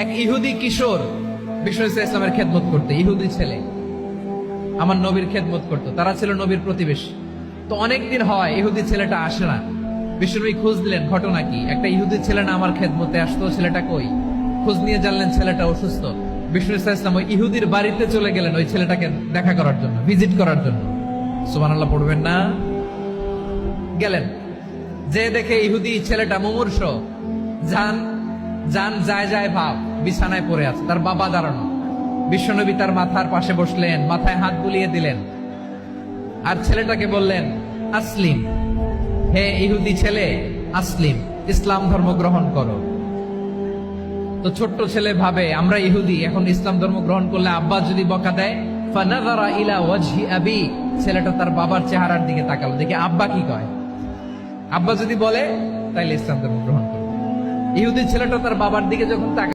এক ইহুদি কিশোর বিশ্ব ইসলামের খেদমত করতে, ইহুদি ছেলে আমার নবীর খেদমত করতো। তারা ছিল নবীর প্রতিবেশী। তো অনেকদিন হয় ইহুদি ছেলেটা আসে না। বিশ্বনবী খোঁজ দিলেন, ঘটনা কি? একটা ইহুদি ছেলে না আমার খেদমতে আসতো, ছেলেটা কই? খোঁজ নিয়ে জানলেন ছেলেটা অসুস্থ। বিশ্ব ইসলাম ওই ইহুদির বাড়িতে চলে গেলেন ওই ছেলেটাকে দেখা করার জন্য, ভিজিট করার জন্য। সুবহানাল্লাহ পড়বেন না? গেলেন, যে দেখে ইহুদি ছেলেটা মুমূর্ষ, জান জান যায় যায় ভাব, বিছানায় পড়ে আছে, তার বাবা দাঁড়ানো। বিশ্বনবী তার মাথার পাশে বসলেন, মাথায় হাত বুলিয়ে দিলেন, আর ছেলেটাকে বললেন, আসলিম, হে ইহুদি ছেলে, আসলিম, ইসলাম ধর্ম গ্রহণ করো। তো ছোট্ট ছেলে ভাবে আমরা ইহুদি, এখন ইসলাম ধর্ম গ্রহণ করলে আব্বা যদি বকা দেয়। ফানাযারা ইলা ওয়াজহি আবি, ছেলেটা তার বাবার চেহারার দিকে তাকালো, দেখে আব্বা কি কয়। আব্বা যদি বলে তাইলে ইসলাম ধর্ম গ্রহণ করো। ইহুদি ছেলেটা তার বাবার দিকে যখন তাকালো,